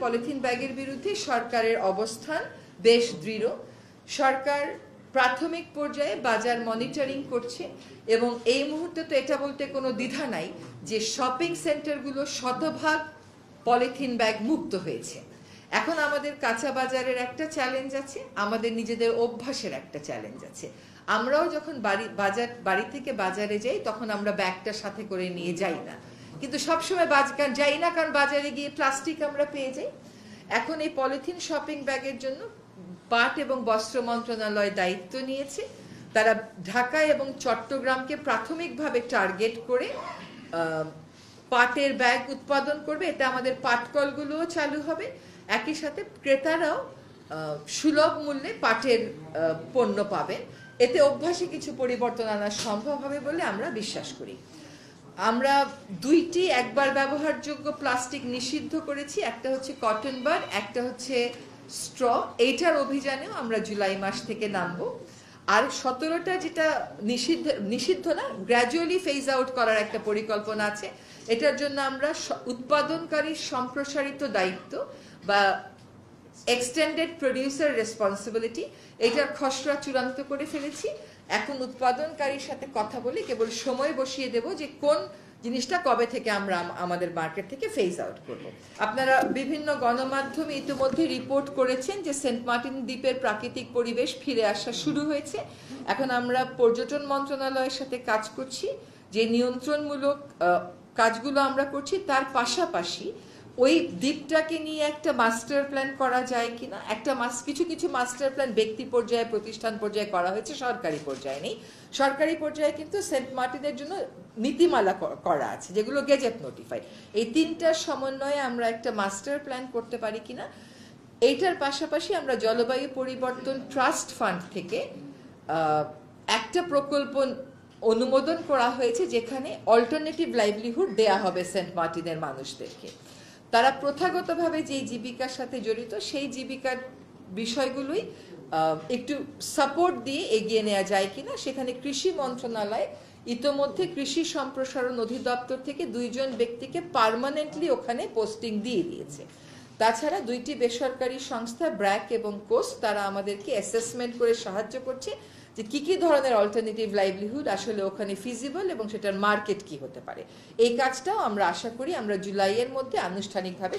Polythene ব্যাগের বিরুদ্ধে সরকারের অবস্থান বেশ দৃঢ়। সরকার প্রাথমিক পর্যায়ে বাজার মনিটরিং করছে এবং এই মুহূর্তে তো এটা বলতে কোনো দ্বিধা নাই যে শপিং সেন্টারগুলো শতভাগ পলিথিন ব্যাগ মুক্ত হয়েছে। এখন আমাদের কাঁচা বাজারের একটা চ্যালেঞ্জ আছে, আমাদের নিজেদের অভ্যাসের একটা চ্যালেঞ্জ আছে। আমরাও যখন বাড়ি থেকে বাজারে যাই তখন আমরা ব্যাগটা সাথে করে নিয়ে যাই না, কিন্তু সবসময় যাই না, কারণ বাজারে গিয়ে প্লাস্টিক আমরা পেয়ে যাই। এখন এই পলিথিন শপিং ব্যাগের জন্য পাট এবং বস্ত্র মন্ত্রণালয় দায়িত্ব নিয়েছে। তারা ঢাকা এবং চট্টগ্রামকে প্রাথমিকভাবে টার্গেট করে পাটের ব্যাগ উৎপাদন করবে। এতে আমাদের পাটকলগুলোও চালু হবে, একই সাথে ক্রেতারাও সুলভ মূল্যে পাটের পণ্য পাবেন। এতে অভ্যাসে কিছু পরিবর্তন আনা সম্ভব হবে বলে আমরা বিশ্বাস করি। আমরা 2টি একবার ব্যবহারযোগ্য প্লাস্টিক নিষিদ্ধ করেছি, একটা হচ্ছে কটন বার, একটা হচ্ছে স্ট্র। এইটার অভিযানেও আমরা জুলাই মাস থেকে নামবো। আর 17টা যেটা নিষিদ্ধ না, গ্র্যাজুয়ালি ফেজ আউট করার একটা পরিকল্পনা আছে। এটার জন্য আমরা উৎপাদনকারীর সম্প্রসারিত দায়িত্ব বা এক্সটেন্ডেড প্রডিউসার রেসপন্সিবিলিটি, এটার খসড়া চূড়ান্ত করে ফেলেছি। এখন উৎপাদনকারীর সাথে কথা বলে কেবল সময় বসিয়ে দেব যে কোন জিনিসটা কবে থেকে আমরা আমাদের মার্কেট থেকে ফেজ আউট করব। আপনারা বিভিন্ন গণমাধ্যমে ইতিমধ্যে রিপোর্ট করেছেন যে সেন্ট মার্টিন দ্বীপের প্রাকৃতিক পরিবেশ ফিরে আসা শুরু হয়েছে। এখন আমরা পর্যটন মন্ত্রণালয়ের সাথে কাজ করছি, যে নিয়ন্ত্রণমূলক কাজগুলো আমরা করছি, তার পাশাপাশি ওই দ্বীপটাকে নিয়ে একটা মাস্টার প্ল্যান করা যায় কিনা। কিছু মাস্টার প্ল্যান ব্যক্তি পর্যায়ে, প্রতিষ্ঠান পর্যায়ে করা হয়েছে, সরকারি পর্যায়ে নেই। সরকারি পর্যায়ে কিন্তু সেন্ট মার্টিনের জন্য নীতিমালা করা আছে, যেগুলো গেজেট নোটিফাইড। এই 3টার সমন্বয়ে আমরা একটা মাস্টার প্ল্যান করতে পারি কিনা। এইটার পাশাপাশি আমরা জলবায়ু পরিবর্তন ট্রাস্ট ফান্ড থেকে একটা প্রকল্প অনুমোদন করা হয়েছে, যেখানে অল্টারনেটিভ লাইভলিহুড দেয়া হবে সেন্ট মার্টিনের মানুষদেরকে। তারা প্রথাগতভাবে যেই জীবিকার সাথে জড়িত, সেই জীবিকার বিষয়গুলোই একটু সাপোর্ট দিয়ে এগিয়ে নেওয়া যায় কিনা। সেখানে কৃষি মন্ত্রণালয় ইতোমধ্যে কৃষি সম্প্রসারণ অধিদপ্তর থেকে 2 জন ব্যক্তিকে পার্মানেন্টলি ওখানে পোস্টিং দিয়ে দিয়েছে। তাছাড়া 2টি বেসরকারি সংস্থা ব্র্যাক এবং কোস্ট, তারা আমাদেরকে অ্যাসেসমেন্ট করে সাহায্য করছে যে কি ধরনের অল্টারনেটিভ লাইভলিহুড আসলে ওখানে ফিজিবল এবং সেটার মার্কেট কি হতে পারে। এই কাজটাও আমরা আশা করি আমরা জুলাইয়ের মধ্যে আনুষ্ঠানিকভাবে